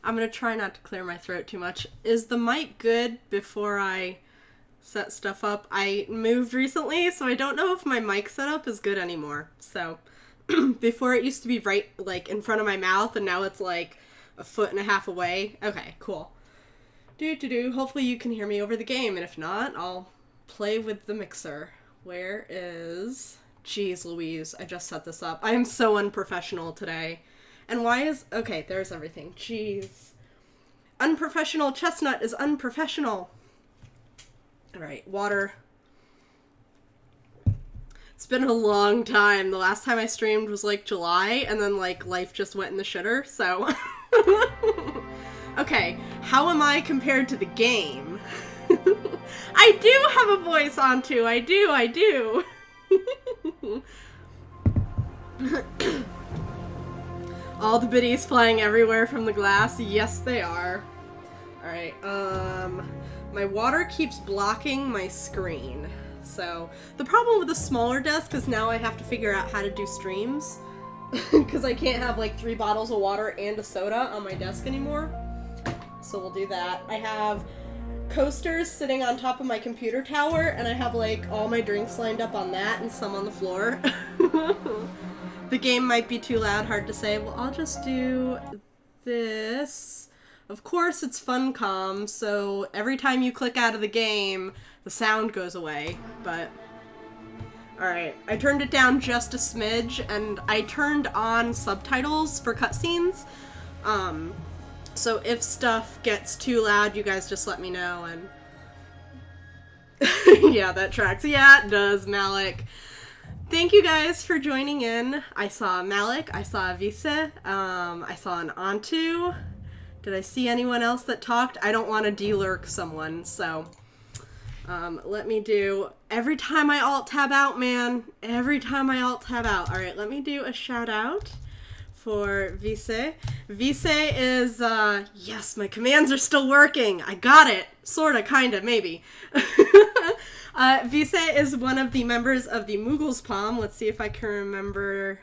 I'm gonna try not to clear my throat too much. Is the mic good before I set stuff up? I moved recently, so I don't know if my mic setup is good anymore. So, before it used to be right, like, in front of my mouth, and now it's, like, a foot and a half away. Okay, cool. Hopefully you can hear me over the game, and if not, I'll play with the mixer. Where is... Jeez Louise, I just set this up. I am so unprofessional today. And why is... Okay, there's everything. Jeez. Unprofessional chestnut is unprofessional. Alright, water. It's been a long time. The last time I streamed was like July, and then like life just went in the shitter, so... Okay, how am I compared to the game? I do have a voice on too. I do. All the biddies flying everywhere from the glass. Yes, they are. Alright, my water keeps blocking my screen. So, the problem with the smaller desk is now I have to figure out how to do streams. Because I can't have like 3 bottles of water and a soda on my desk anymore. So we'll do that. I have coasters sitting on top of my computer tower, and I have like all my drinks lined up on that and some on the floor. The game might be too loud, hard to say. Well, I'll just do this. Of course it's Funcom, so every time you click out of the game, the sound goes away, but... Alright, I turned it down just a smidge, and I turned on subtitles for cutscenes. So if stuff gets too loud, you guys just let me know, and... Yeah, that tracks. Yeah, it does, Malik. Thank you guys for joining in. I saw Malik, I saw Vise, I saw an Antu. Did I see anyone else that talked? I don't want to de-lurk someone, so... let me do... Every time I alt-tab out, man. Every time I alt-tab out. Alright, let me do a shout-out for Vise. Vise is, yes, my commands are still working. I got it. Sorta, kinda, maybe. Vise is one of the members of the Moogle's Palm. Let's see if I can remember...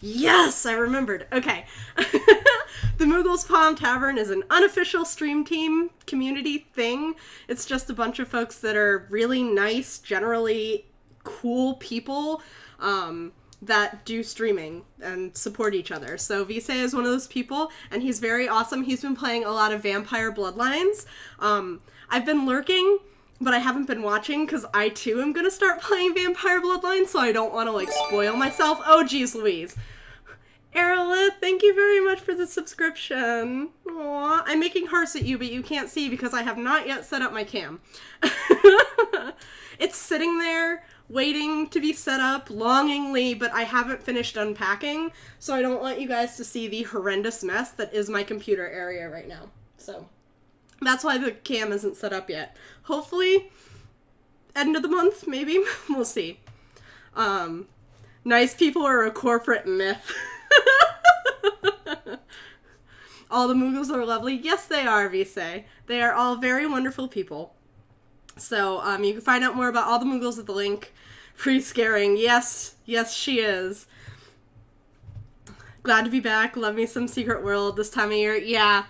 Yes, I remembered. Okay. The Moogle's Palm Tavern is an unofficial stream team community thing. It's just a bunch of folks that are really nice, generally cool people that do streaming and support each other. So Vise is one of those people, and he's very awesome. He's been playing a lot of Vampire Bloodlines. I've been lurking, but I haven't been watching because I too am going to start playing Vampire Bloodlines, so I don't want to like spoil myself. Oh, geez Louise. Aerolith, thank you very much for the subscription. Aww. I'm making hearts at you, but you can't see because I have not yet set up my cam. It's sitting there, waiting to be set up, longingly, but I haven't finished unpacking, so I don't want you guys to see the horrendous mess that is my computer area right now. So, that's why the cam isn't set up yet. Hopefully, end of the month, maybe? We'll see. Nice people are a corporate myth. All the Moogles are lovely. Yes, they are, Vise. They are all very wonderful people. So, you can find out more about all the Moogles at the link. Pre-scaring. Yes, yes, she is. Glad to be back. Love me some Secret World this time of year. Yeah,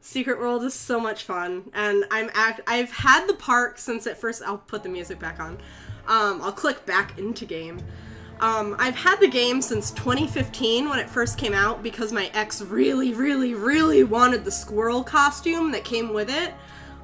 Secret World is so much fun. And I've had the park since it first... I'll put the music back on. I'll click back into game. I've had the game since 2015 when it first came out because my ex really, really, really wanted the squirrel costume that came with it.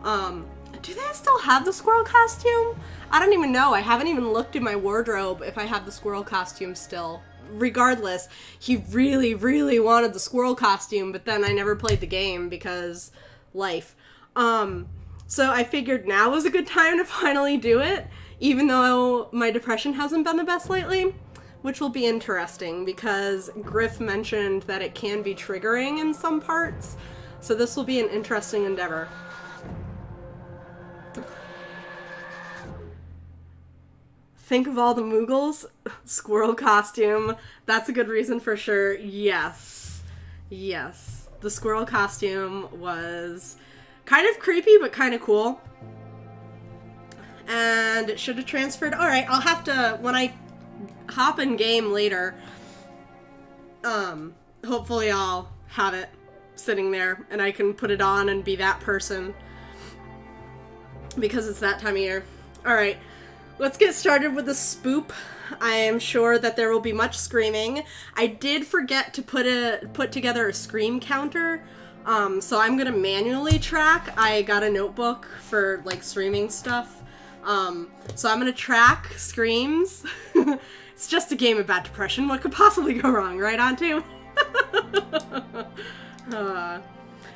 Do they still have the squirrel costume? I don't even know. I haven't even looked in my wardrobe if I have the squirrel costume still. Regardless, he really, really wanted the squirrel costume, but then I never played the game because life. So I figured now was a good time to finally do it, even though my depression hasn't been the best lately, which will be interesting because Griff mentioned that it can be triggering in some parts, so this will be an interesting endeavor. Think of all the Moogles. Squirrel costume. That's a good reason for sure. Yes. Yes. The squirrel costume was kind of creepy, but kind of cool. And it should have transferred. Alright, I'll have to, when I hop in game later, hopefully I'll have it sitting there, and I can put it on and be that person. Because it's that time of year. Alright, let's get started with the spoop. I am sure that there will be much screaming. I did forget to put together a scream counter, so I'm gonna manually track. I got a notebook for, like, streaming stuff. So I'm gonna track screams. It's just a game of bad depression. What could possibly go wrong, right, Auntie?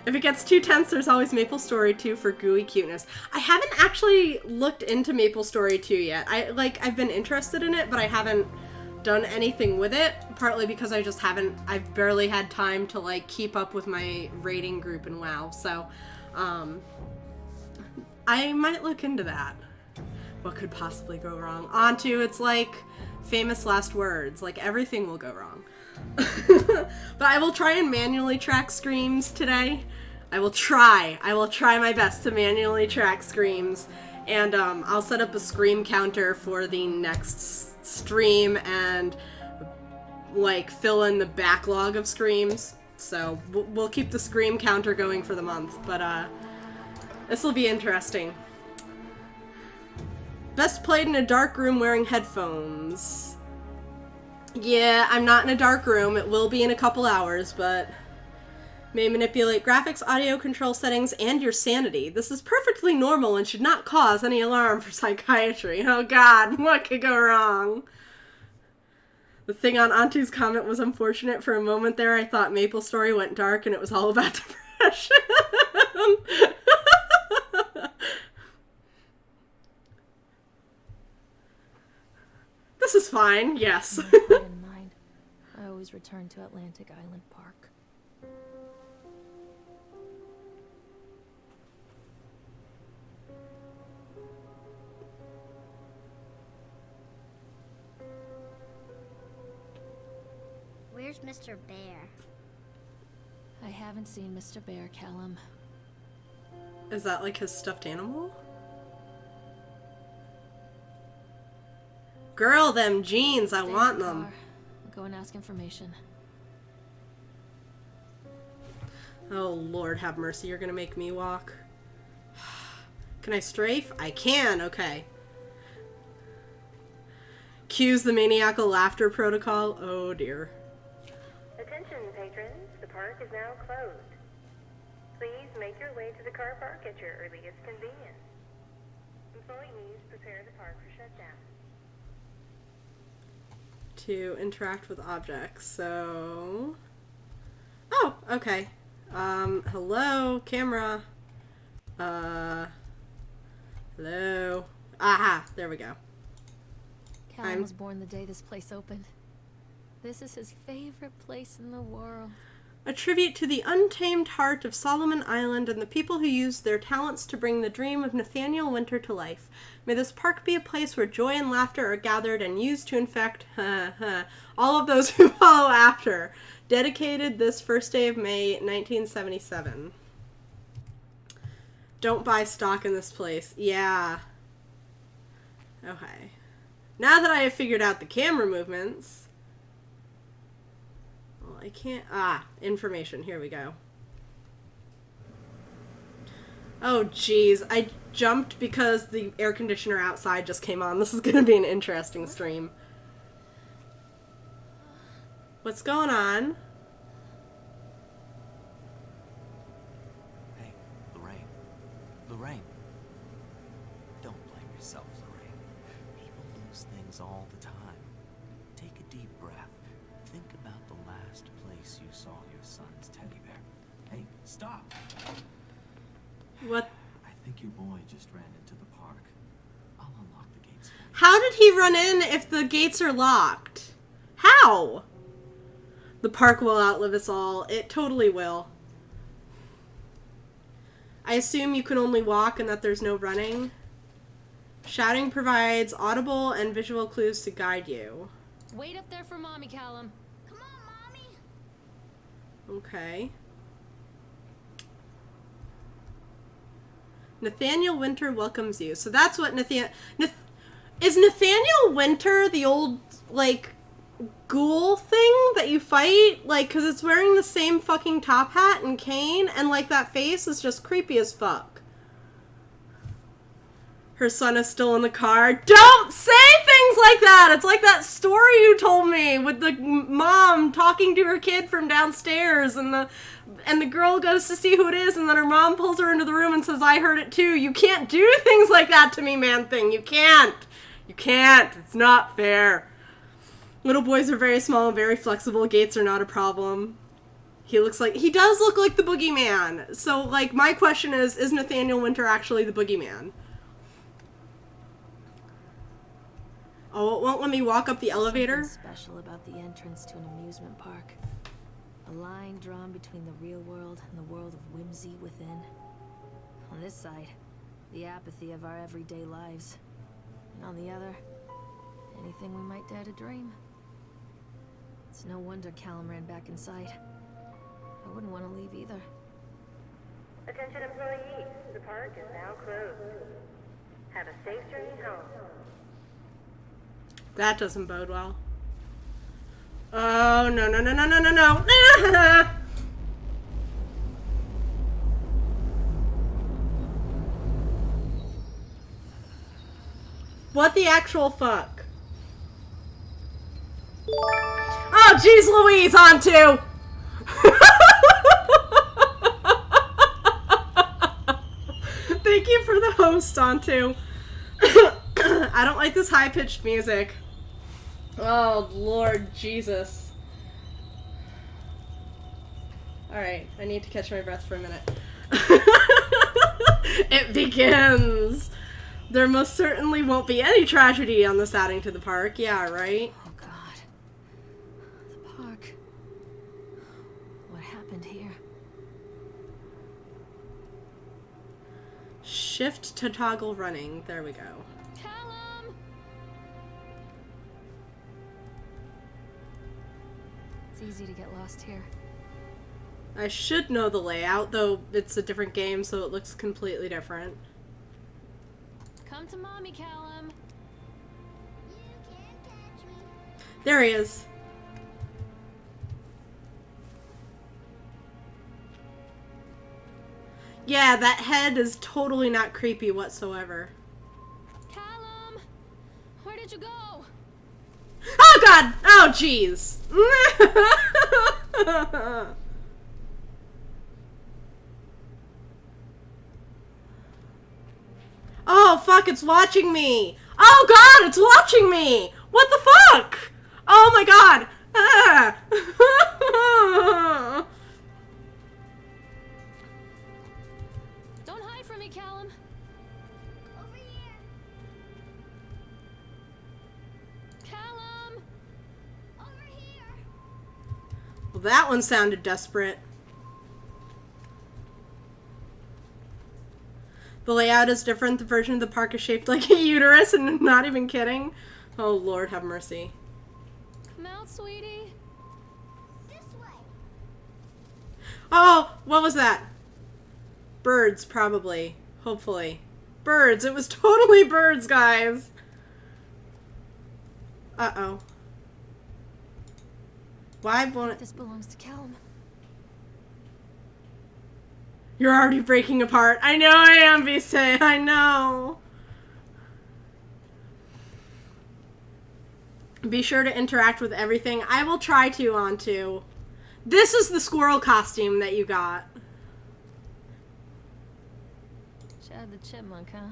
If it gets too tense, there's always MapleStory 2 for gooey cuteness. I haven't actually looked into MapleStory 2 yet. I've been interested in it, but I haven't done anything with it, partly because I've barely had time to, like, keep up with my rating group in WoW, so, I might look into that. What could possibly go wrong? Onto, it's like famous last words, like everything will go wrong. But I will try and manually track screams today. I will try my best to manually track screams, and I'll set up a scream counter for the next stream and, like, fill in the backlog of screams. So we'll keep the scream counter going for the month, but this will be interesting. Best played in a dark room wearing headphones. Yeah, I'm not in a dark room. It will be in a couple hours, but may manipulate graphics, audio control settings, and your sanity. This is perfectly normal and should not cause any alarm for psychiatry. Oh god, what could go wrong? The thing on Antu's comment was unfortunate. For a moment there, I thought MapleStory went dark and it was all about depression. This is fine, yes. In mind, I always return to Atlantic Island Park. Where's Mr. Bear? I haven't seen Mr. Bear, Callum. Is that like his stuffed animal? Girl, them jeans, I want them. I'll go and ask information. Oh, Lord have mercy, you're gonna make me walk. Can I strafe? I can, okay. Cues the maniacal laughter protocol. Oh, dear. Attention, patrons. The park is now closed. Please make your way to the car park at your earliest convenience. Employees, prepare the park for shutdown. To interact with objects, so... Oh, okay. Hello, camera. Hello. Aha, there we go. Callum was born the day this place opened. This is his favorite place in the world. A tribute to the untamed heart of Solomon Island and the people who used their talents to bring the dream of Nathaniel Winter to life. May this park be a place where joy and laughter are gathered and used to infect all of those who follow after. Dedicated this first day of May, 1977. Don't buy stock in this place. Yeah. Okay. Now that I have figured out the camera movements... I can't... information. Here we go. Oh, jeez. I jumped because the air conditioner outside just came on. This is going to be an interesting stream. What's going on? Hey, Lorraine. Lorraine. Don't blame yourself, Lorraine. People lose things all the time. Take a deep breath. Think about the last place you saw your son's teddy bear. Hey, stop! What? I think your boy just ran into the park. I'll unlock the gates for you. How did he run in if the gates are locked? How? The park will outlive us all. It totally will. I assume you can only walk and that there's no running. Shouting provides audible and visual clues to guide you. Wait up there for Mommy, Callum. Come on, Mommy! Okay. Nathaniel Winter welcomes you. So that's what is Nathaniel Winter the old, like, ghoul thing that you fight, like, because it's wearing the same fucking top hat and cane, and, like, that face is just creepy as fuck. Her son is still in the car. Don't say things like that! It's like that story you told me with the mom talking to her kid from downstairs, and the girl goes to see who it is, and then her mom pulls her into the room and says, I heard it too. You can't do things like that to me, Man-Thing. You can't. You can't. It's not fair. Little boys are very small and very flexible. Gates are not a problem. He does look like the boogeyman. So, like, my question is Nathaniel Winter actually the boogeyman? Oh, it won't let me walk up the elevator? Something special about the entrance to an amusement park. A line drawn between the real world and the world of whimsy within. On this side, the apathy of our everyday lives. And on the other, anything we might dare to dream. It's no wonder Callum ran back inside. I wouldn't want to leave either. Attention employees, the park is now closed. Have a safe journey home. That doesn't bode well. Oh, no, no, no, no, no, no, no. What the actual fuck? Oh, jeez Louise, on to! Thank you for the host, Onto. I don't like this high-pitched music. Oh, Lord Jesus. Alright, I need to catch my breath for a minute. It begins! There most certainly won't be any tragedy on this outing to the park. Yeah, right? Oh God. The park. What happened here? Shift to toggle running. There we go. Callum! It's easy to get lost here. I should know the layout, though it's a different game, so it looks completely different. Come to mommy, Callum. You can't catch me. There he is. Yeah, that head is totally not creepy whatsoever. Callum! Where did you go? Oh god! Oh jeez! Oh fuck, it's watching me! Oh god, it's watching me! What the fuck? Oh my god! Ah. Don't hide from me, Callum. Over here. Callum! Over here. Well, that one sounded desperate. The layout is different. The version of the park is shaped like a uterus, and not even kidding. Oh, Lord have mercy. Come out, sweetie. This way. Oh, what was that? Birds, probably. Hopefully. Birds. It was totally birds, guys. Uh-oh. Why won't it... This belongs to Callum. You're already breaking apart. I know I am, Vise. I know. Be sure to interact with everything. I will try to, Onto. This is the squirrel costume that you got. Chad the Chipmunk, huh?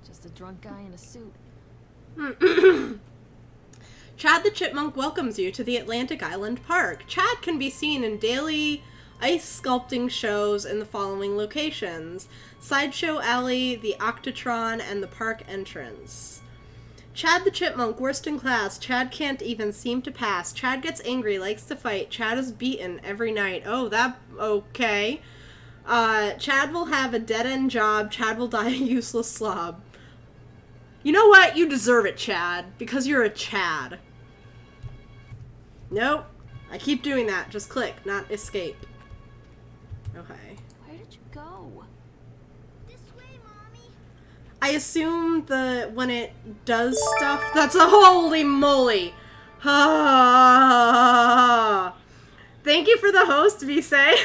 Just a drunk guy in a suit. Chad the Chipmunk welcomes you to the Atlantic Island Park. Chad can be seen in daily ice sculpting shows in the following locations: Sideshow Alley, the Octotron, and the park entrance. Chad the Chipmunk, worst in class. Chad can't even seem to pass. Chad gets angry, likes to fight. Chad is beaten every night. Oh, that... okay. Chad will have a dead-end job. Chad will die a useless slob. You know what? You deserve it, Chad. Because you're a Chad. Nope. I keep doing that. Just click, not escape. Okay. Where did you go? This way, Mommy. I assume when it does stuff, that's a holy moly. Ah. Thank you for the host, Visay.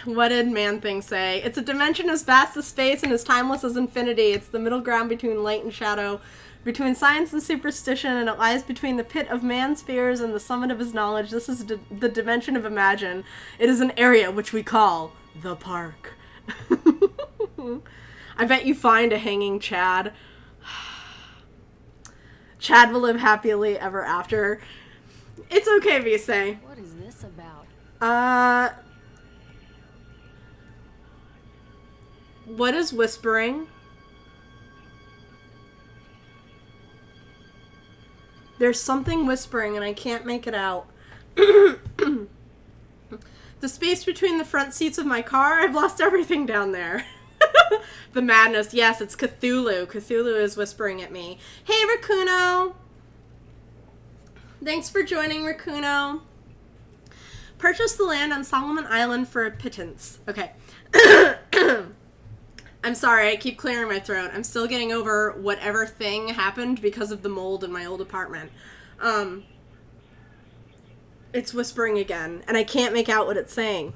What did Man-Thing say? It's a dimension as vast as space and as timeless as infinity. It's the middle ground between light and shadow, between science and superstition, and it lies between the pit of man's fears and the summit of his knowledge. This is the dimension of Imagine. It is an area which we call the park. I bet you find a hanging Chad. Chad will live happily ever after. It's okay, Visay. What is this about? What is whispering? There's something whispering and I can't make it out. The space between the front seats of my car, I've lost everything down there. The madness. Yes, it's Cthulhu. Cthulhu is whispering at me. Hey, Rakuno! Thanks for joining, Rakuno. Purchase the land on Solomon Island for a pittance. Okay. I'm sorry, I keep clearing my throat. I'm still getting over whatever thing happened because of the mold in my old apartment. It's whispering again, and I can't make out what it's saying.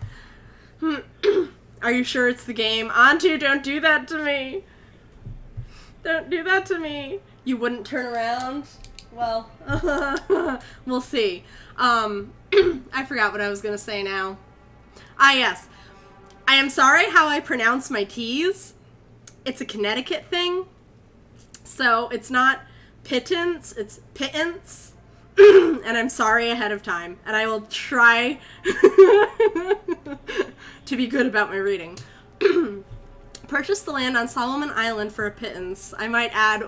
Are you sure it's the game? Antu, don't do that to me. Don't do that to me. You wouldn't turn around? Well, we'll see. I forgot what I was going to say now. Ah, yes. I am sorry how I pronounce my T's. It's a Connecticut thing. So it's not pittance, it's pittance. And I'm sorry ahead of time. And I will try to be good about my reading. Purchase the land on Solomon Island for a pittance. I might add,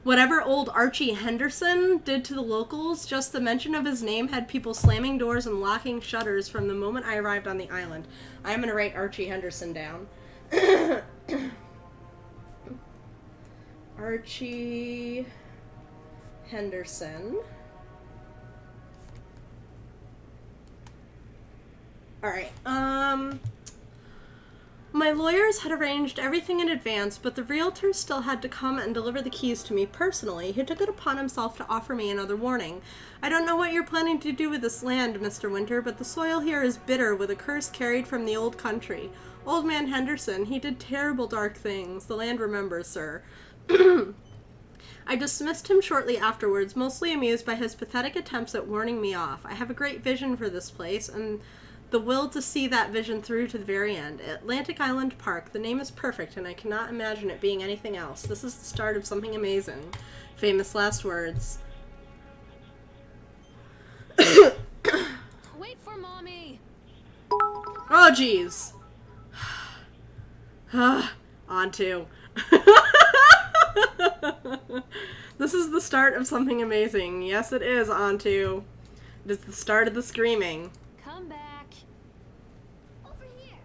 whatever old Archie Henderson did to the locals, just the mention of his name had people slamming doors and locking shutters from the moment I arrived on the island. I'm going to write Archie Henderson down. Archie Henderson. Alright, my lawyers had arranged everything in advance, but the realtor still had to come and deliver the keys to me personally. He took it upon himself to offer me another warning. I don't know what you're planning to do with this land, Mr. Winter, but the soil here is bitter with a curse carried from the old country. Old man Henderson, he did terrible dark things. The land remembers, sir. I dismissed him shortly afterwards, mostly amused by his pathetic attempts at warning me off. I have a great vision for this place, and the will to see that vision through to the very end. Atlantic Island Park. The name is perfect, and I cannot imagine it being anything else. This is the start of something amazing. Famous last words. Wait for mommy. Oh, jeez. On to. This is the start of something amazing. Yes, it is, Antu. It is the start of the screaming. Come back. Over here.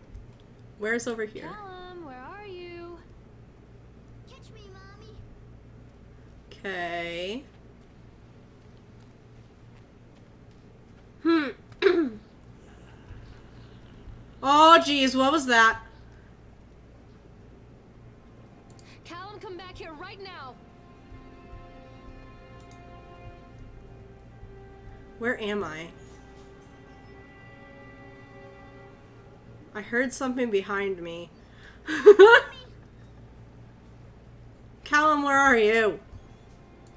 Where's over here? Callum, where are you? Catch me, Mommy. Okay. Oh, geez, what was that? Callum, come back here right now. Where am I? I heard something behind me. Callum, where are you?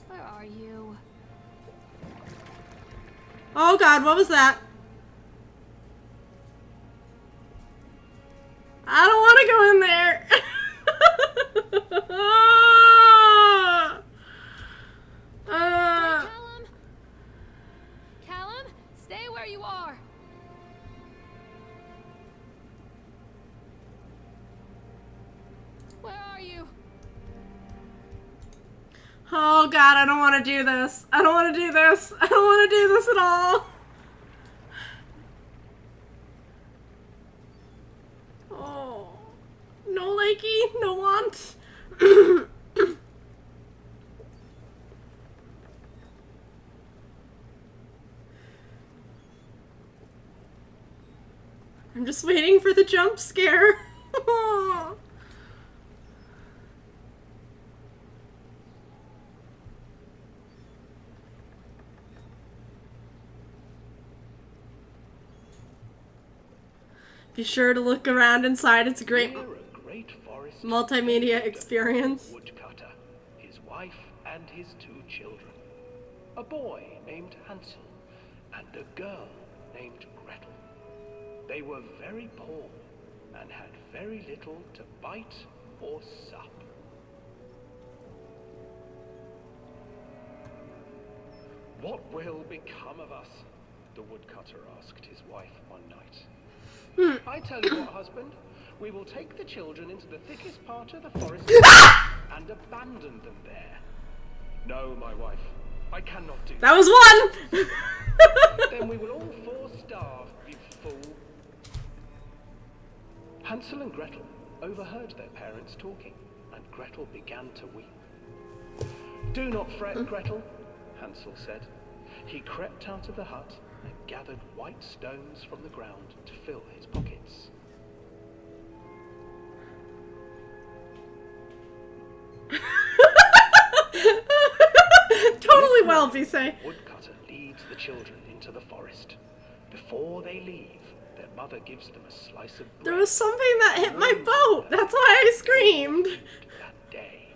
Where are you? Oh god, what was that? I don't want to go in there. Wait, Callum? Callum, stay where you are. Where are you? Oh god, I don't want to do this. I don't want to do this. I don't want to do this at all. Oh. No likey, no want. I'm just waiting for the jump scare. Be sure to look around inside. It's a great Near a great forest multimedia lived a experience. woodcutter, his wife and his 2 children. A boy named Hansel and a girl named Gretel. They were very poor and had very little to bite or sup. What will become of us? The woodcutter asked his wife one night. I tell you what, husband, we will take the children into the thickest part of the forest and abandon them there. No, my wife, I cannot do That was one! Then we will all 4 starve, you fool. Hansel and Gretel overheard their parents talking, and Gretel began to weep. Do not fret, Gretel, Hansel said. He crept out of the hut and gathered white stones from the ground to fill his pockets. Totally well, say. Woodcutter leads the children into the forest. Before they leave, their mother gives them a slice of bread. There was something that hit my boat. That's why I screamed. That day,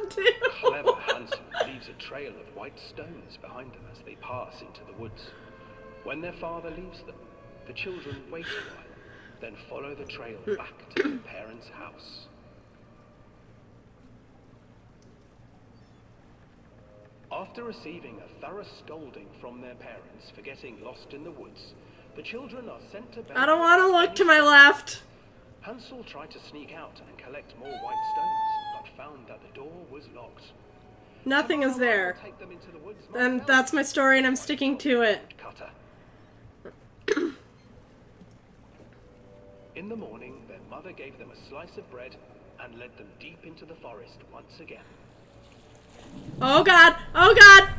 Dude. clever Hansel leaves a trail of white stones behind them as they pass into the woods. When their father leaves them, the children wait a while, then follow the trail back to their parents' house. After receiving a thorough scolding from their parents for getting lost in the woods, the children are sent to bed. I don't want to look to my left. Hansel tried to sneak out and collect more white stones, but found that the door was locked. Nothing is there. Take them into the woods And myself, that's my story and I'm sticking to it. Woodcutter. In the morning, their mother gave them a slice of bread and led them deep into the forest once again. Oh god! Oh god!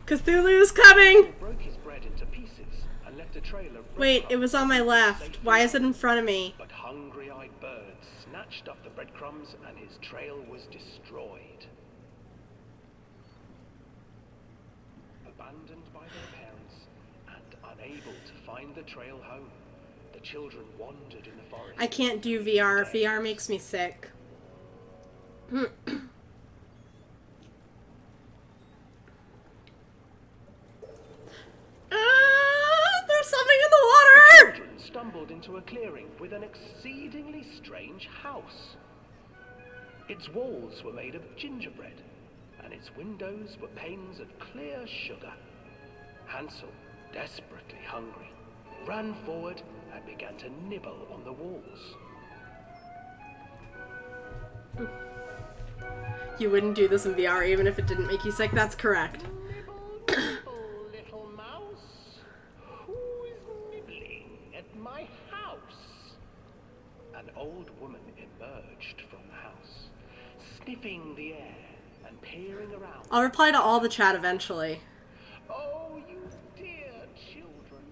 Cthulhu's coming! He broke his bread into pieces and left a trail of Wait, it was on my left. Why is it in front of me? But hungry-eyed birds snatched up the breadcrumbs and his trail was destroyed. Abandoned by their parents and unable to find the trail home, the children wandered in the forest. I can't do VR. VR makes me sick. There's something in the water! Children stumbled into a clearing with an exceedingly strange house. Its walls were made of gingerbread, and its windows were panes of clear sugar. Hansel, desperately hungry, ran forward and began to nibble on the walls. You wouldn't do this in VR even if it didn't make you sick. That's correct. Nibble, nibble, little mouse. Who is nibbling at my house? An old woman emerged from the house, sniffing the air and peering around. I'll reply to all the chat eventually. Oh, you dear children,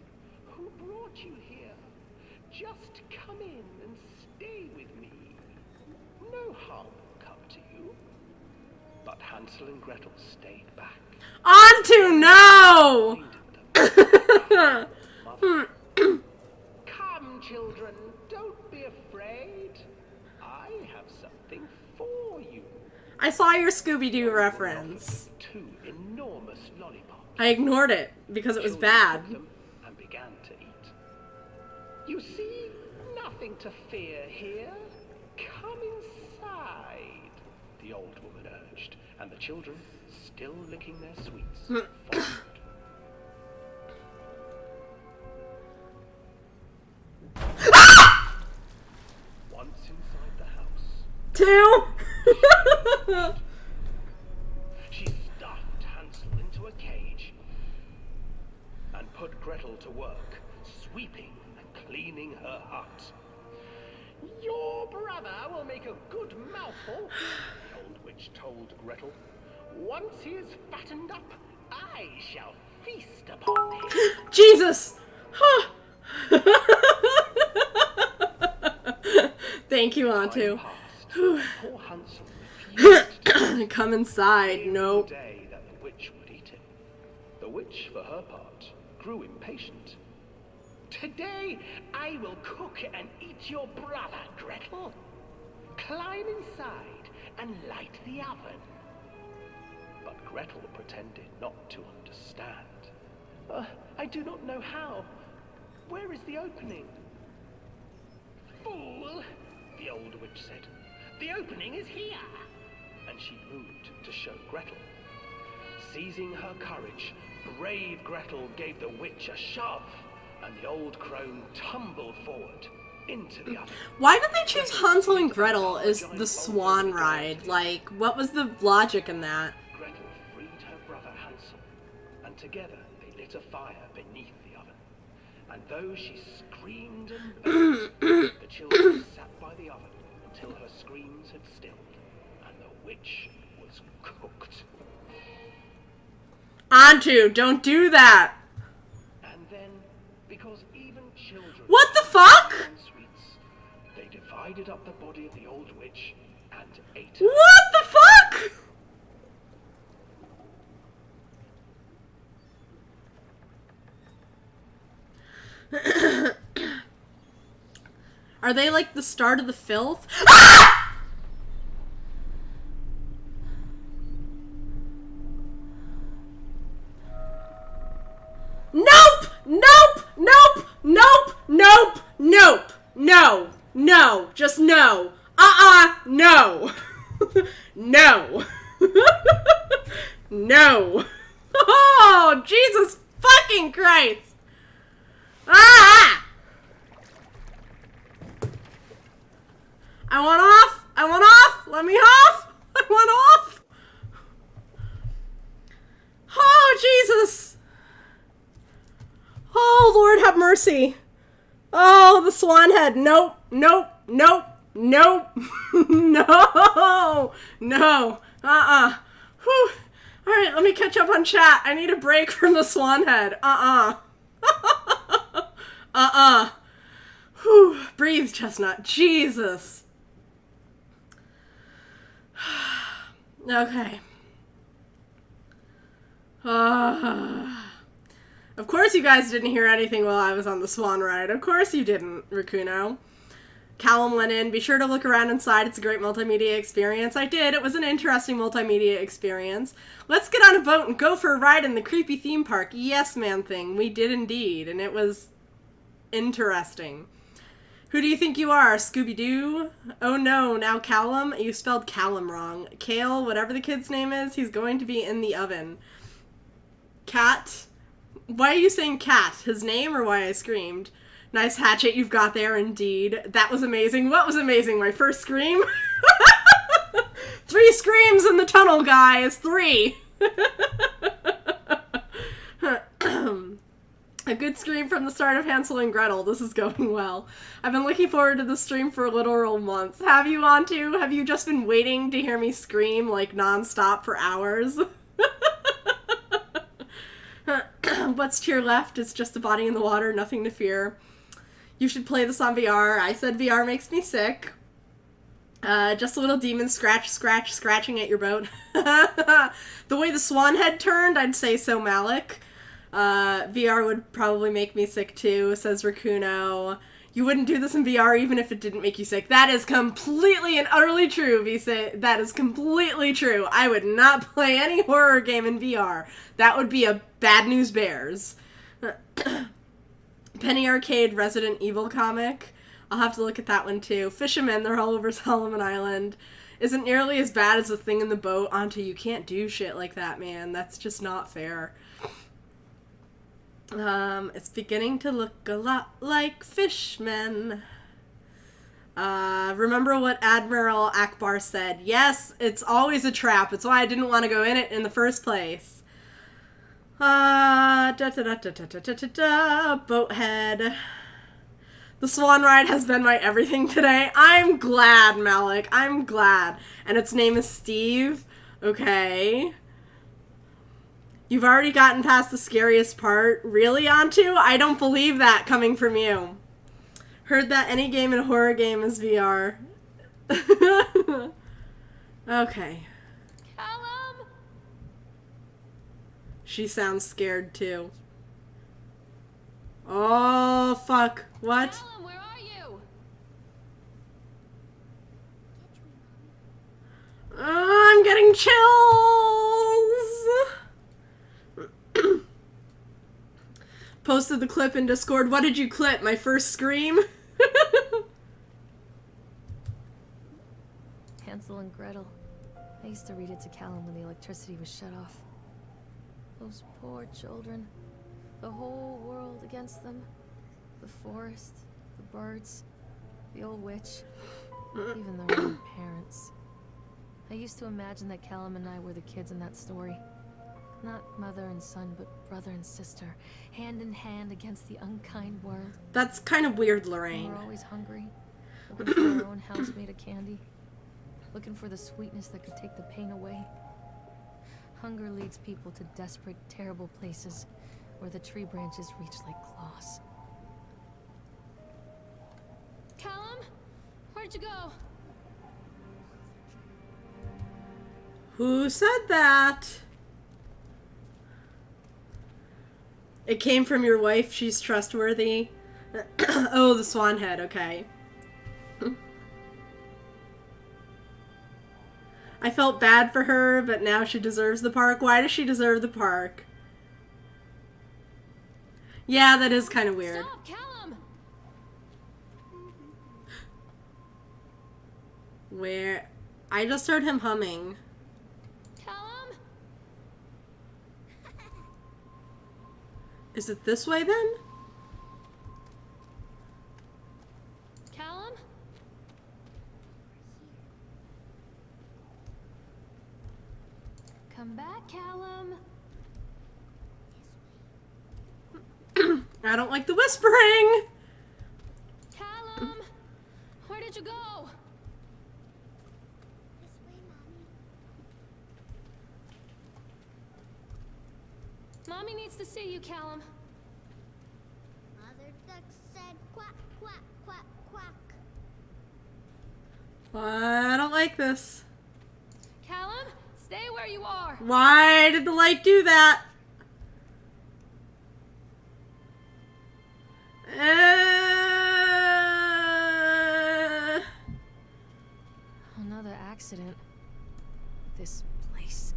who brought you here? Just come in and stay with me. No harm will come to you. But Hansel and Gretel stayed back. On to no! Mother. Come, children, don't be afraid. I have something for you. I saw your Scooby-Doo reference. 2 enormous lollipops. I ignored it because it was Children bad. took them and began to eat. You see, nothing to fear here. Come inside, the old woman urged, and the children, still licking their sweets, followed. Once inside the house, 2? she stuffed Hansel into a cage and put Gretel to work, sweeping and cleaning her hut. Your brother will make a good mouthful, the old witch told Gretel. Once he is fattened up, I shall feast upon him. Jesus! Thank you, Time Antu. passed. Poor Hansel refused to Come inside. eat Nope. the day that the witch would eat him. The witch, for her part, grew impatient. Today I will cook and eat your brother, Gretel. Climb inside and light the oven. But Gretel pretended not to understand. I do not know how. Where is the opening? Fool, the old witch said. The opening is here. And she moved to show Gretel. Seizing her courage, brave Gretel gave the witch a shove, and the old crone tumbled forward into the oven. Why did they choose Hansel and Gretel as the swan ride? Like, what was the logic in that? Gretel freed her brother Hansel, and together they lit a fire beneath the oven. And though she screamed and begged, the children sat by the oven until her screams had stilled, and the witch was cooked. Antu, don't do that! And then, because even children What the fuck? want sweets, they divided up the body of the old witch and ate her. What the fuck? Are they like the start of the filth? Ah! Nope! Nope! Nope! Nope! Nope! Nope! No! No! Just no! No! No! No! Oh, Jesus fucking Christ! Ah! I want off! I want off! Let me off! I want off! Oh, Jesus! Oh, Lord have mercy. Oh, the swan head. Nope, nope, nope, nope. No, no, Whew. All right, let me catch up on chat. I need a break from the swan head. Whew. Breathe, Chestnut. Jesus. Okay. Of course you guys didn't hear anything while I was on the swan ride. Of course you didn't, Rakuno. Callum went in. Be sure to look around inside. It's a great multimedia experience. I did. It was an interesting multimedia experience. Let's get on a boat and go for a ride in the creepy theme park. Yes, man thing. We did indeed. And it was interesting. Who do you think you are? Scooby-Doo? Oh no, now Callum? You spelled Callum wrong. Kale, whatever the kid's name is, he's going to be in the oven. Cat? Why are you saying cat? His name or why I screamed? Nice hatchet you've got there, indeed. That was amazing. What was amazing? My first scream? 3 screams in the tunnel, guys. 3. A good scream from the start of Hansel and Gretel. This is going well. I've been looking forward to this stream for literal months. Have you, Antu? Have you just been waiting to hear me scream, like, non-stop for hours? What's to your left? It's just a body in the water, nothing to fear. You should play this on VR. I said VR makes me sick. Just a little demon scratching at your boat. The way the swan head turned, I'd say so, Malik. VR would probably make me sick too, says Rakuno. You wouldn't do this in VR even if it didn't make you sick. That is completely and utterly true, Visa. That is completely true. I would not play any horror game in VR. That would be a Bad News Bears. Penny Arcade Resident Evil comic. I'll have to look at that one too. Fishermen, they're all over Solomon Island. Isn't nearly as bad as the thing in the boat. Onto you can't do shit like that, man. That's just not fair. It's beginning to look a lot like Fishmen. Remember what Admiral Akbar said. Yes, it's always a trap. It's why I didn't want to go in it in the first place. Boathead. The swan ride has been my everything today. I'm glad, Malik. I'm glad. And its name is Steve. Okay. You've already gotten past the scariest part. Really, Onto? I don't believe that coming from you. Heard that any game in a horror game is VR. Okay. Callum! She sounds scared too. Oh, fuck. What? Callum, where are you? Oh, I'm getting chills. Posted the clip in Discord. What did you clip? My first scream? Hansel and Gretel. I used to read it to Callum when the electricity was shut off. Those poor children. The whole world against them. The forest, the birds, the old witch, even their own parents. I used to imagine that Callum and I were the kids in that story. Not mother and son, but brother and sister, hand in hand against the unkind world. That's kind of weird, And Lorraine. we're always hungry, looking for our own house made of candy, looking for the sweetness that could take the pain away. Hunger leads people to desperate, terrible places where the tree branches reach like claws. Callum? Where'd you go? Who said that? It came from your wife. She's trustworthy. Oh, the swan head. Okay. I felt bad for her, but now she deserves the park. Why does she deserve the park? Yeah, that is kind of weird. Stop, Callum! Where? I just heard him humming. Callum? Is it this way then? Callum? Come back, Callum. I don't like the whispering. Callum! Where did you go? This way, Mommy. Mommy needs to see you, Callum. Mother duck said quack, quack, quack, quack. I don't like this. Callum, stay where you are. Why did the light do that? Another accident. This place.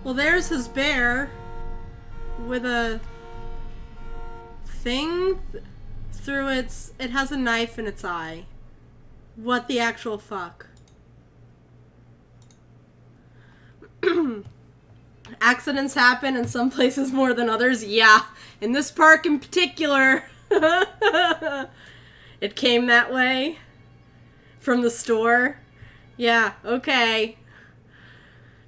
Well, there's his bear with a thing through its... It has a knife in its eye. What the actual fuck? Accidents happen in some places more than others. Yeah, in this park in particular. It came that way from the store. Yeah, okay.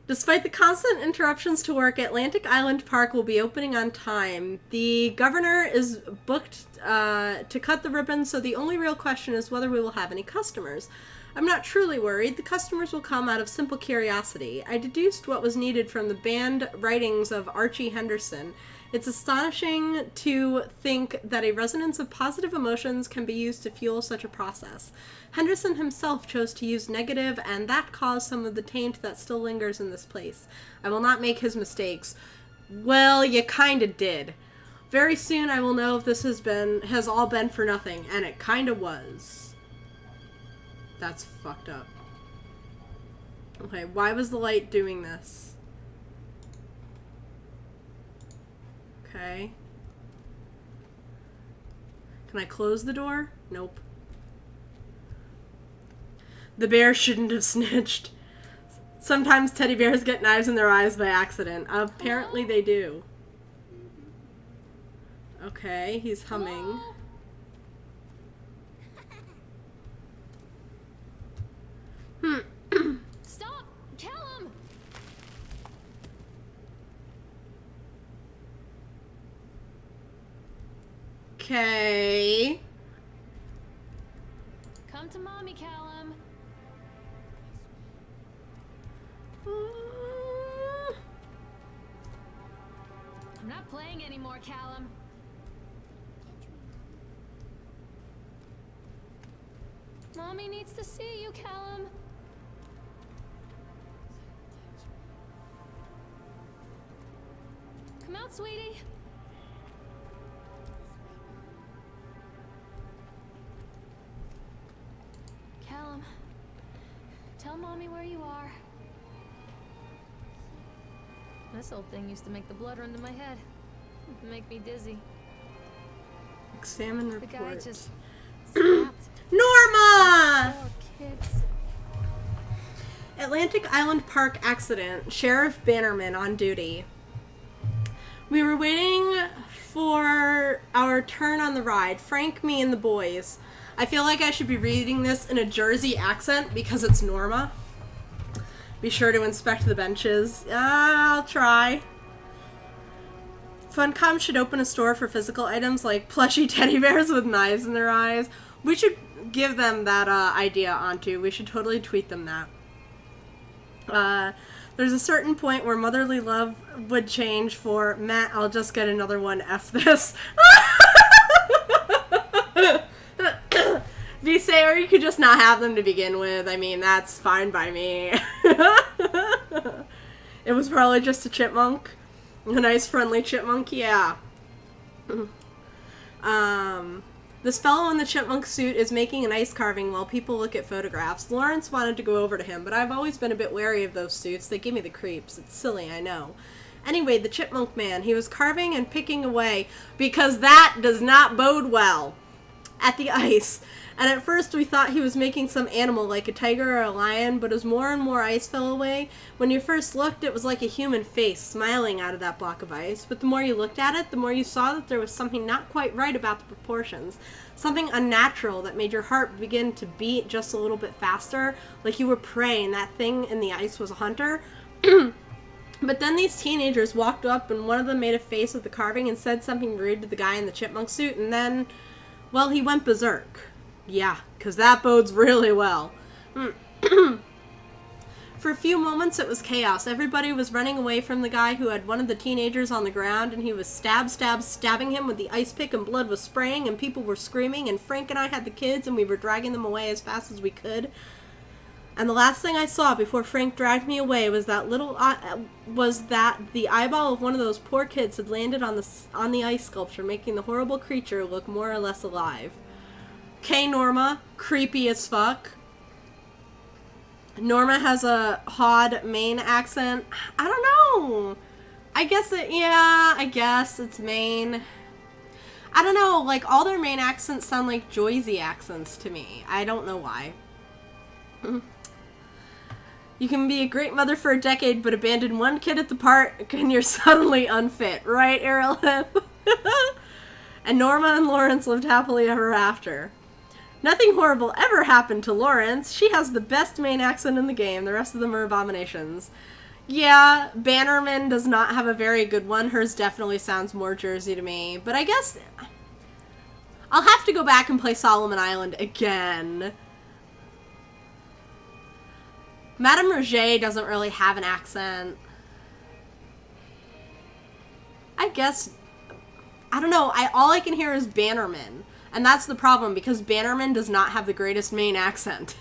Despite the constant interruptions to work, Atlantic Island Park will be opening on time. The governor is booked to cut the ribbon, so the only real question is whether we will have any customers. I'm not truly worried. The customers will come out of simple curiosity. I deduced what was needed from the banned writings of Archie Henderson. It's astonishing to think that a resonance of positive emotions can be used to fuel such a process. Henderson himself chose to use negative, and that caused some of the taint that still lingers in this place. I will not make his mistakes. Well, you kinda did. Very soon I will know if this has all been for nothing, and it kinda was. That's fucked up. Okay, why was the light doing this? Okay. Can I close the door? Nope. The bear shouldn't have snitched. Sometimes teddy bears get knives in their eyes by accident. Apparently they do. Okay, he's humming. Stop! Callum! Okay. Come to mommy, Callum. I'm not playing anymore, Callum. Mommy needs to see you, Callum. Come out, sweetie. Callum, tell Mommy where you are. This old thing used to make the blood run to my head. Make me dizzy. Examine The guy report. just snapped. Norma! Poor kids. Atlantic Island Park accident. Sheriff Bannerman on duty. We were waiting for our turn on the ride. Frank, me, and the boys. I feel like I should be reading this in a Jersey accent because it's Norma. Be sure to inspect the benches. I'll try. Funcom should open a store for physical items like plushy teddy bears with knives in their eyes. We should give them that idea onto. We should totally tweet them that. There's a certain point where motherly love would change for Matt, I'll just get another one, F this. Vise, or you could just not have them to begin with. I mean, that's fine by me. It was probably just a chipmunk. A nice friendly chipmunk, yeah. This fellow in the chipmunk suit is making an ice carving while people look at photographs. Lawrence wanted to go over to him, but I've always been a bit wary of those suits. They give me the creeps. It's silly, I know. Anyway, the chipmunk man, he was carving and picking away, because that does not bode well, at the ice. And at first we thought he was making some animal like a tiger or a lion, but as more and more ice fell away, when you first looked it was like a human face smiling out of that block of ice. But the more you looked at it, the more you saw that there was something not quite right about the proportions. Something unnatural that made your heart begin to beat just a little bit faster, like you were prey and that thing in the ice was a hunter. But then these teenagers walked up and one of them made a face at the carving and said something rude to the guy in the chipmunk suit, and then, well, he went berserk. Yeah, because that bodes really well. For a few moments it was chaos. Everybody was running away from the guy who had one of the teenagers on the ground, and he was stabbing him with the ice pick, and blood was spraying, and people were screaming, and Frank and I had the kids, and we were dragging them away as fast as we could. And the last thing I saw before Frank dragged me away was that the eyeball of one of those poor kids had landed on the ice sculpture, making the horrible creature look more or less alive. Okay, Norma. Creepy as fuck. Norma has a Hod Maine accent. I don't know. I guess it's Maine. I don't know, like, all their Maine accents sound like Joyzy accents to me. I don't know why. You can be a great mother for a decade, but abandon one kid at the park and you're suddenly unfit. Right, Ariel? And Norma and Lawrence lived happily ever after. Nothing horrible ever happened to Lawrence. She has the best Maine accent in the game. The rest of them are abominations. Yeah, Bannerman does not have a very good one. Hers definitely sounds more Jersey to me. But I guess I'll have to go back and play Solomon Island again. Madame Roger doesn't really have an accent. I guess, I don't know, all I can hear is Bannerman. And that's the problem, because Bannerman does not have the greatest Maine accent.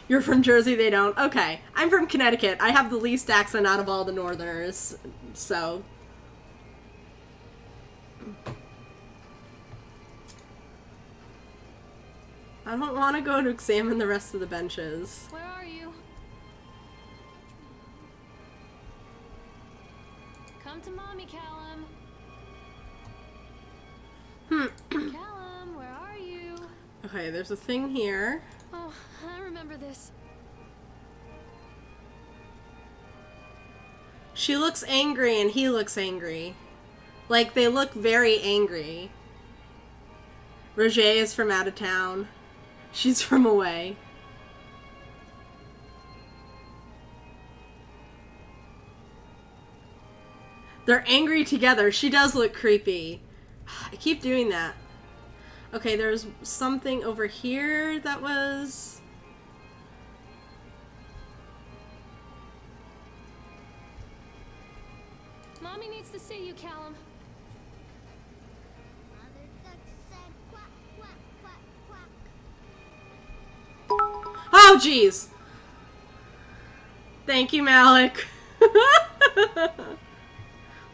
You're from Jersey, they don't? Okay. I'm from Connecticut. I have the least accent out of all the Northerners, so. I don't want to go to examine the rest of the benches. Where are you? Come to Mommy, Callum. Callum, where are you? Okay, there's a thing here. Oh, I remember this. She looks angry and he looks angry. Like, they look very angry. Roger is from out of town. She's from away. They're angry together. She does look creepy. I keep doing that. Okay, there's something over here that was... Mommy needs to see you, Callum. Mother duck said quack, quack, quack, quack. Oh, jeez! Thank you, Malik.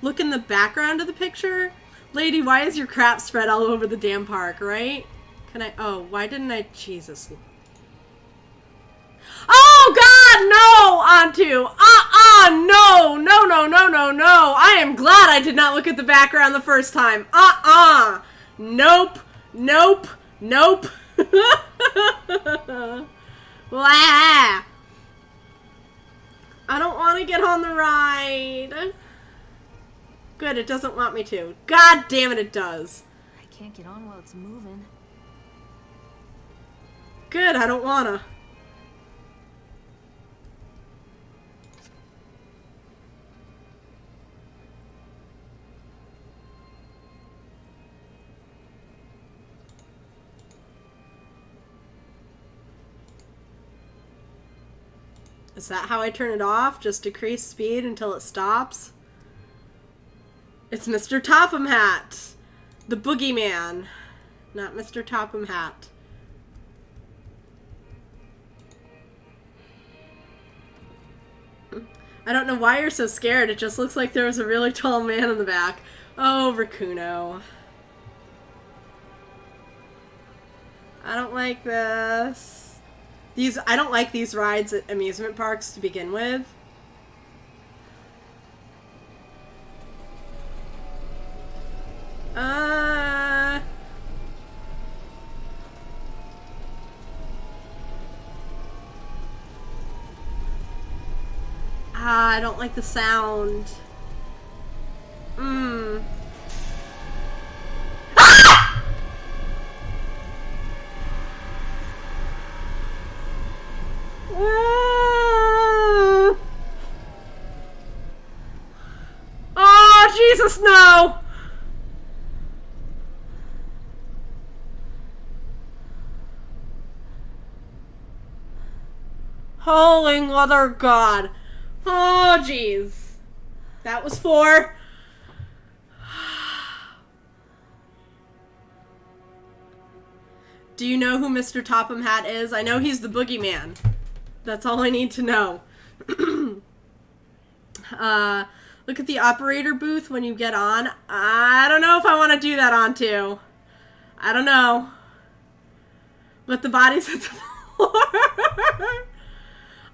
Look in the background of the picture. Lady, why is your crap spread all over the damn park, right? Can I... Oh, why didn't I... Jesus. Oh, God, no, Antu. No, no, no, no, no, no. I am glad I did not look at the background the first time. Nope, nope, nope. Blah. I don't want to get on the ride. Good, it doesn't want me to. God damn it, it does. I can't get on while it's moving. Good, I don't wanna. Is that how I turn it off? Just decrease speed until it stops? It's Mr. Topham Hat! The boogeyman. Not Mr. Topham Hat. I don't know why you're so scared. It just looks like there was a really tall man in the back. Oh, Rakuno. I don't like this. I don't like these rides at amusement parks to begin with. I don't like the sound. Oh, Jesus, no! Holy mother God. Oh, jeez. That was 4. Do you know who Mr. Topham Hat is? I know he's the boogeyman. That's all I need to know. Look at the operator booth when you get on. I don't know if I want to do that on too. I don't know. But the body's at the floor.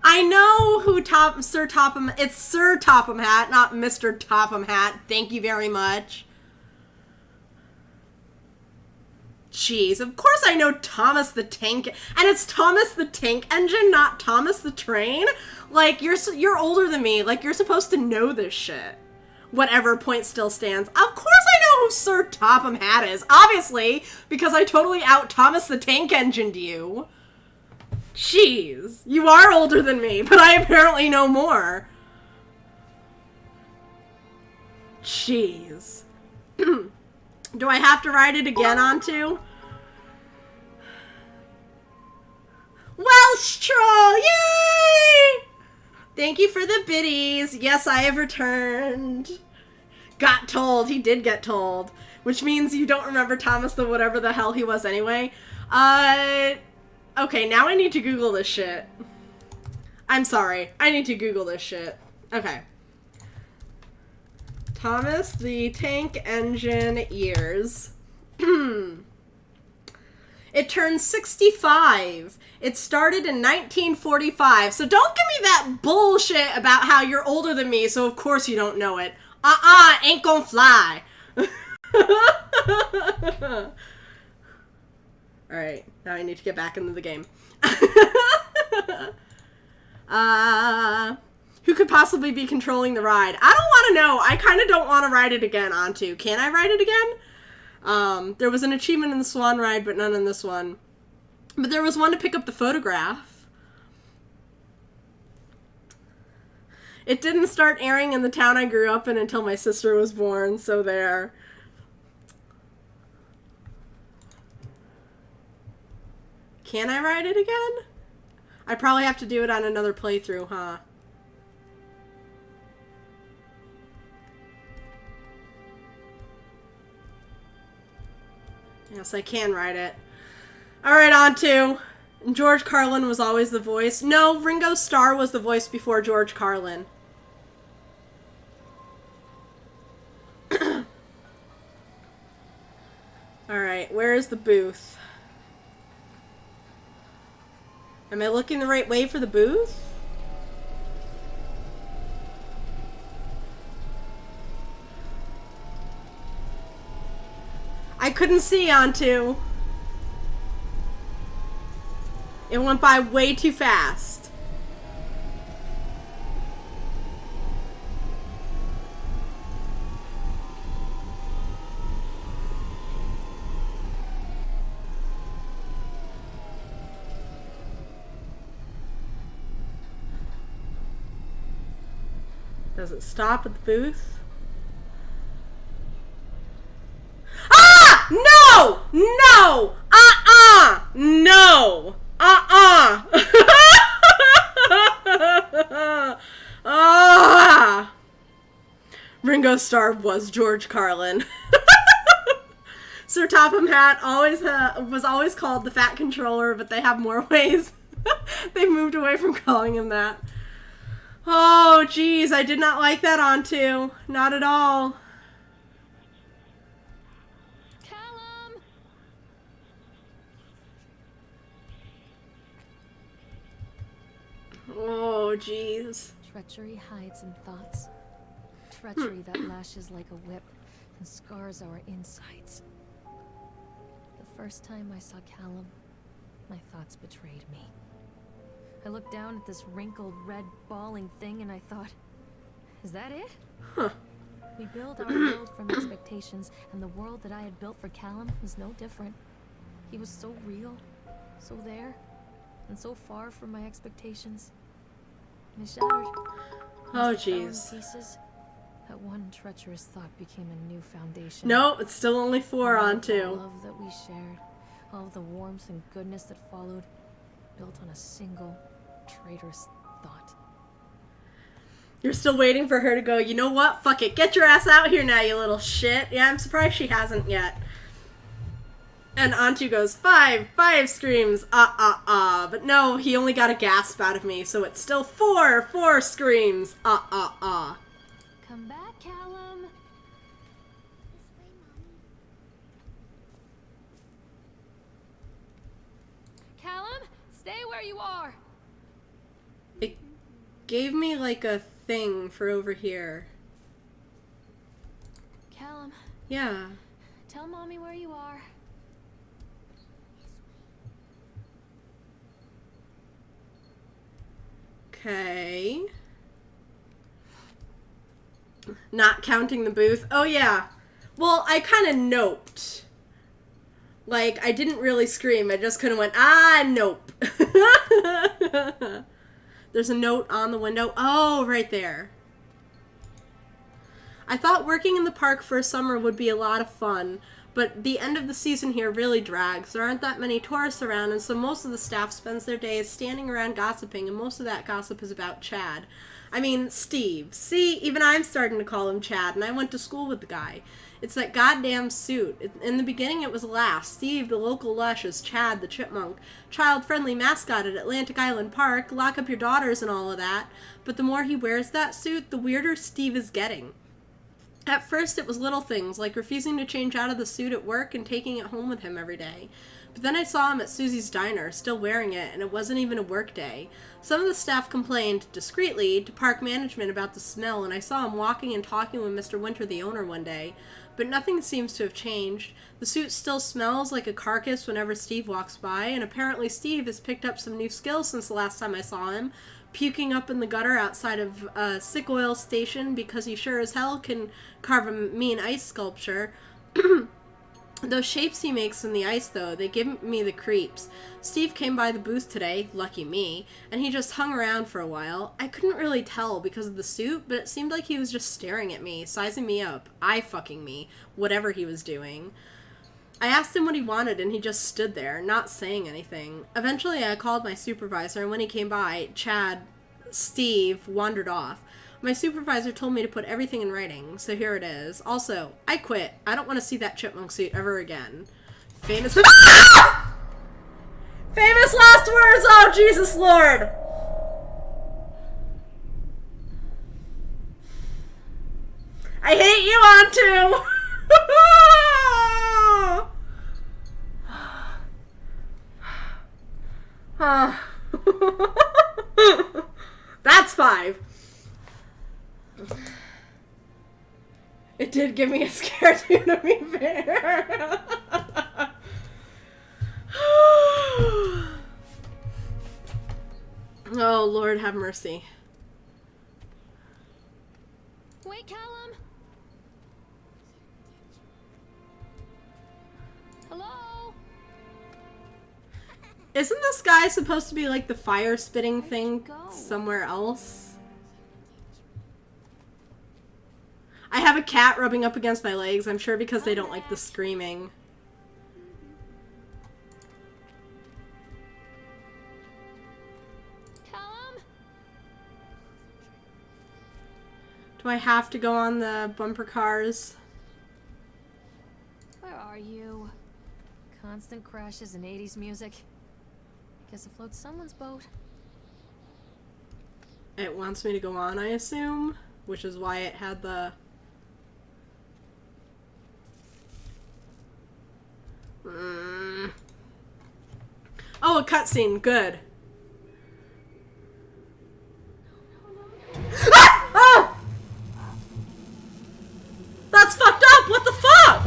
I know who Sir Topham... It's Sir Topham Hat, not Mr. Topham Hat. Thank you very much. Jeez, of course I know Thomas the Tank, and it's Thomas the Tank Engine, not Thomas the Train. Like, you're older than me. Like, you're supposed to know this shit. Whatever point still stands. Of course I know who Sir Topham Hat is. Obviously, because I totally out Thomas the Tank Engined you. Jeez, you are older than me, but I apparently know more. Jeez. Do I have to ride it again, Antu? Welsh Troll! Yay! Thank you for the biddies. Yes, I have returned. Got told. He did get told. Which means you don't remember Thomas the whatever the hell he was anyway. Okay, now I need to Google this shit. I'm sorry. I need to Google this shit. Okay. Thomas the Tank Engine years. It turned 65. It started in 1945. So don't give me that bullshit about how you're older than me, so of course you don't know it. Ain't gonna fly. Alright, now I need to get back into the game. Who could possibly be controlling the ride? I don't want to know. I kind of don't want to ride it again, Antu. Can I ride it again? There was an achievement in the Swan ride, but none in this one. But there was one to pick up the photograph. It didn't start airing in the town I grew up in until my sister was born, so there. Can I ride it again? I probably have to do it on another playthrough, huh? Yes, I can ride it. Alright, on to... George Carlin was always the voice. No, Ringo Starr was the voice before George Carlin. Alright, where is the booth? Am I looking the right way for the booth? I couldn't see onto. It went by way too fast. Does it stop at the booth? Ah! No! No! No! Ah! Ringo Starr was George Carlin. Sir Topham Hatt was always called the Fat Controller, but they have more ways. They've moved away from calling him that. Oh, geez, I did not like that onto. Not at all. Callum! Oh, geez. Treachery hides in thoughts. Treachery that lashes like a whip and scars our insides. The first time I saw Callum, my thoughts betrayed me. I looked down at this wrinkled, red, bawling thing and I thought, is that it? Huh. We build our world from expectations, and the world that I had built for Callum was no different. He was so real, so there, and so far from my expectations. And it shattered. Oh, As it fell in jeez. pieces, that one treacherous thought became a new foundation. No, it's still only 4 All on of the 2. love that we shared, all of the warmth and goodness that followed, built on a single traitorous thought. You're still waiting for her to go, you know what? Fuck it. Get your ass out here now, you little shit. Yeah, I'm surprised she hasn't yet. And Antu goes, 5 screams, But no, he only got a gasp out of me, so it's still 4 screams, Come back, Callum. This way, Mommy. Callum, stay where you are. It gave me like a thing for over here. Callum, Yeah. tell Mommy where you are. Okay. Not counting the booth. Oh, yeah. Well, I kind of noped. Like, I didn't really scream. I just kind of went, nope. There's a note on the window. Oh, right there. I thought working in the park for a summer would be a lot of fun, but the end of the season here really drags. There aren't that many tourists around, and so most of the staff spends their days standing around gossiping, and most of that gossip is about Chad. I mean, Steve. See, even I'm starting to call him Chad, and I went to school with the guy. It's that goddamn suit. In the beginning it was Lass, Steve the local lush is Chad the chipmunk, child-friendly mascot at Atlantic Island Park, lock up your daughters and all of that, but the more he wears that suit, the weirder Steve is getting. At first it was little things, like refusing to change out of the suit at work and taking it home with him every day. But then I saw him at Susie's diner, still wearing it, and it wasn't even a work day. Some of the staff complained, discreetly, to park management about the smell, and I saw him walking and talking with Mr. Winter, the owner, one day. But nothing seems to have changed. The suit still smells like a carcass whenever Steve walks by, and apparently Steve has picked up some new skills since the last time I saw him, puking up in the gutter outside of a sick oil station because he sure as hell can carve a mean ice sculpture. Those shapes he makes in the ice, though, they give me the creeps. Steve came by the booth today, lucky me, and he just hung around for a while. I couldn't really tell because of the suit, but it seemed like he was just staring at me, sizing me up, eye-fucking me, whatever he was doing. I asked him what he wanted and he just stood there, not saying anything. Eventually I called my supervisor and when he came by, Steve wandered off. My supervisor told me to put everything in writing, so here it is. Also, I quit. I don't want to see that chipmunk suit ever again. Famous Famous last words! Oh, Jesus Lord! I hate you, Antu! That's 5. It did give me a scare too, to be fair. Oh, Lord have mercy. Wait, Callum! Hello? Isn't this guy supposed to be like the fire spitting thing go? somewhere else? I have a cat rubbing up against my legs, I'm sure because they don't like the screaming. Callum? Do I have to go on the bumper cars? Where are you? Constant crashes and 80s music. Guess it floats someone's boat. It wants me to go on, I assume, which is why it had the... Oh, a cutscene. Good. Ah! Oh! That's fucked up! What the fuck?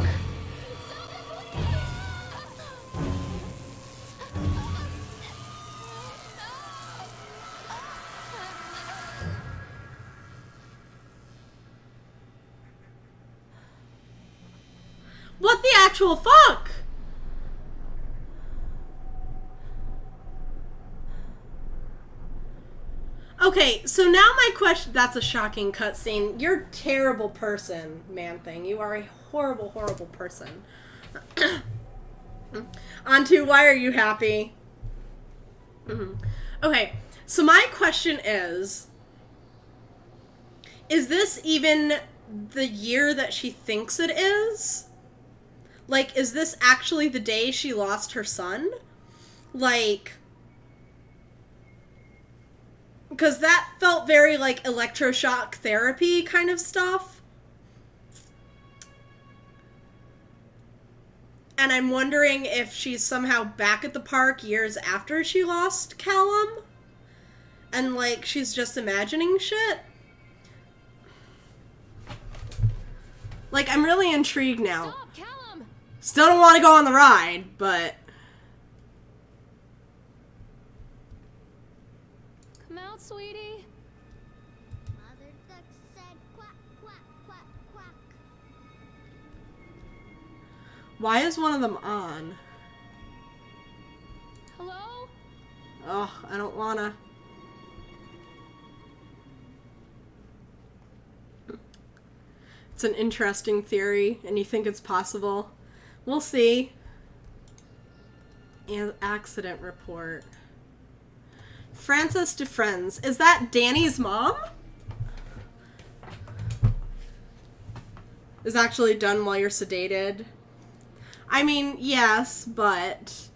What the actual fuck? Okay, so now my question... That's a shocking cutscene. You're a terrible person, Man-Thing. You are a horrible, horrible person. Antu, why are you happy? Okay, so my question is this even the year that she thinks it is? Like, is this actually the day she lost her son? Like... Because that felt very, like, electroshock therapy kind of stuff. And I'm wondering if she's somehow back at the park years after she lost Callum. And, like, she's just imagining shit. Like, I'm really intrigued now. Stop, Callum! Still don't want to go on the ride, but... Come out, sweetie. Mother duck said quack, quack, quack, quack. Why is one of them on? Hello? Ugh, I don't wanna. It's an interesting theory, and you think it's possible. We'll see. And accident report. Frances to friends. Is that Danny's mom? Is actually done while you're sedated. I mean, yes, but...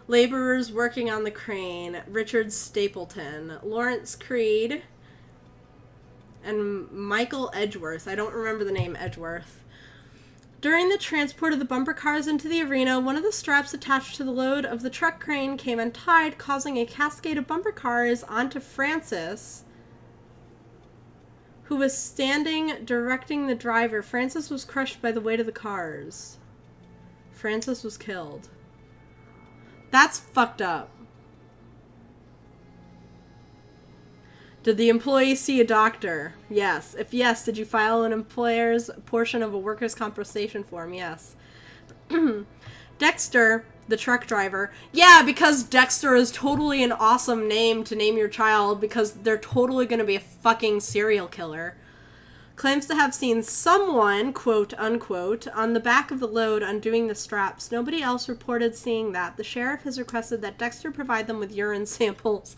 Laborers working on the crane. Richard Stapleton. Lawrence Creed. And Michael Edgeworth. I don't remember the name Edgeworth. During the transport of the bumper cars into the arena, one of the straps attached to the load of the truck crane came untied, causing a cascade of bumper cars onto Francis, who was standing directing the driver. Francis was crushed by the weight of the cars. Francis was killed. That's fucked up. Did the employee see a doctor? Yes. If yes, did you file an employer's portion of a workers' compensation form? Yes. Dexter, the truck driver. Yeah, because Dexter is totally an awesome name to name your child because they're totally going to be a fucking serial killer. claims to have seen someone, quote unquote, on the back of the load undoing the straps. Nobody else reported seeing that. The sheriff has requested that Dexter provide them with urine samples.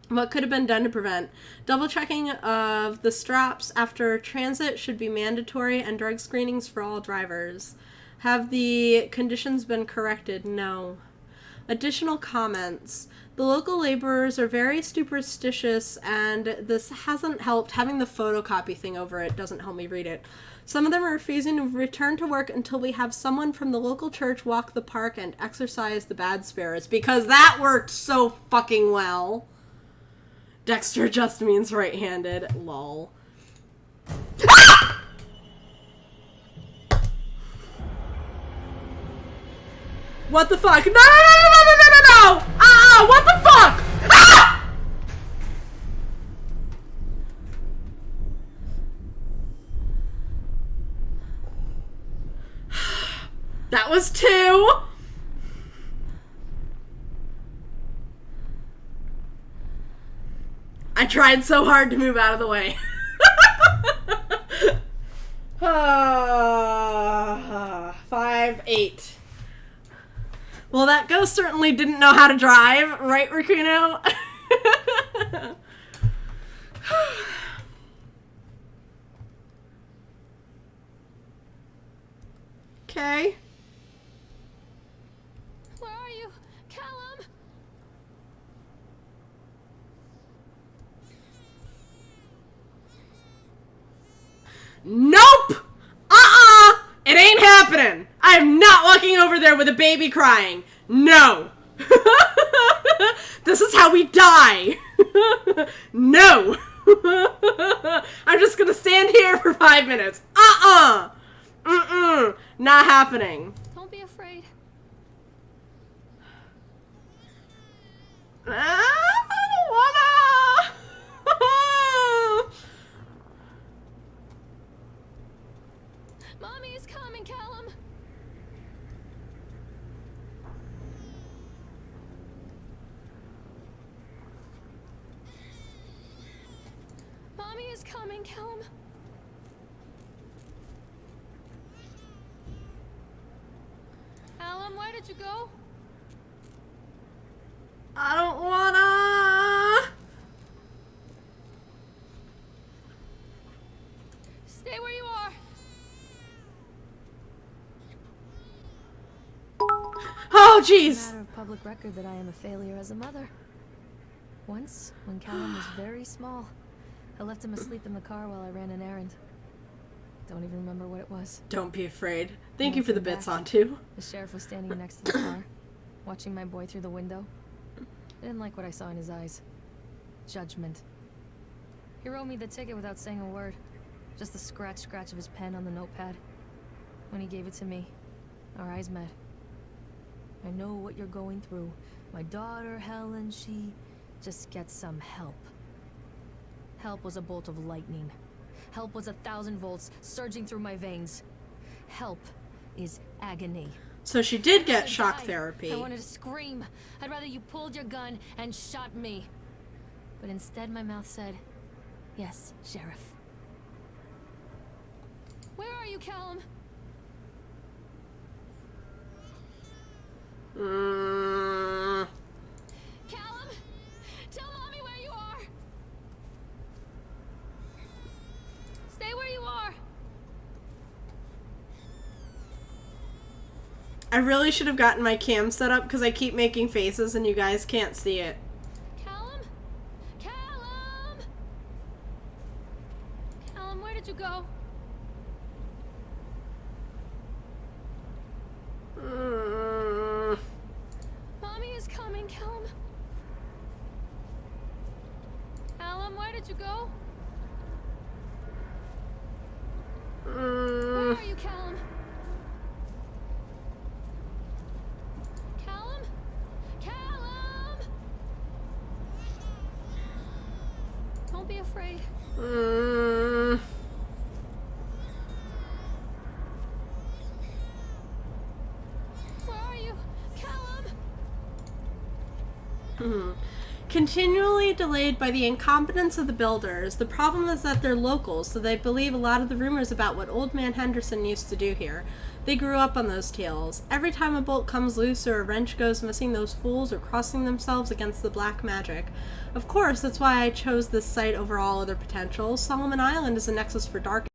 What could have been done to prevent? Double checking of the straps after transit should be mandatory, and drug screenings for all drivers. Have the conditions been corrected? No. Additional comments. The local laborers are very superstitious, and this hasn't helped. Having the photocopy thing over it doesn't help me read it. Some of them are refusing to return to work until we have someone from the local church walk the park and exorcise the bad spirits, because that worked so fucking well. Dexter just means right-handed. Lol. Ah! What the fuck? No, no, no, no, no, no, no, no! What the fuck? Ah! That was 2. I tried so hard to move out of the way. 5, 8. Well, that ghost certainly didn't know how to drive, right, Rakuno? Okay. Where are you? Callum? Nope! It ain't happening! I am not walking over there with a baby crying. No! This is how we die! No! I'm just gonna stand here for 5 minutes. Mm-mm! Not happening. Don't be afraid. I don't wanna! Mommy is coming, Callum. Mommy is coming, Callum. Callum, where did you go? I don't wanna! Stay where you are. Oh, It's a jeez! matter of public record that I am a failure as a mother. Once, when Callum was very small, I left him asleep in the car while I ran an errand. Don't even remember what it was. Don't be afraid. Thank you When I for the came bits back, on too. The sheriff was standing next to the car, watching my boy through the window. I didn't like what I saw in his eyes. Judgment. He wrote me the ticket without saying a word. Just the scratch of his pen on the notepad. When he gave it to me, our eyes met. I know what you're going through. My daughter, Helen, she just gets some help. Help was a bolt of lightning. Help was 1,000 volts surging through my veins. Help is agony. So she did get I shock died. therapy. I wanted to scream. I'd rather you pulled your gun and shot me. But instead my mouth said, yes, Sheriff. Where are you, Callum? Callum? Tell Mommy where you are! Stay where you are! I really should have gotten my cam set up because I keep making faces and you guys can't see it. Callum? Callum? Callum, where did you go? Mommy is coming, Callum. Callum, where did you go? Where are you, Callum? Callum? Callum? Don't be afraid. Where are you? Callum? Continually delayed by the incompetence of the builders. The problem is that they're locals, so they believe a lot of the rumors about what Old Man Henderson used to do here. They grew up on those tales. Every time a bolt comes loose or a wrench goes missing, those fools are crossing themselves against the black magic. Of course, that's why I chose this site over all other potentials. Solomon Island is a nexus for dark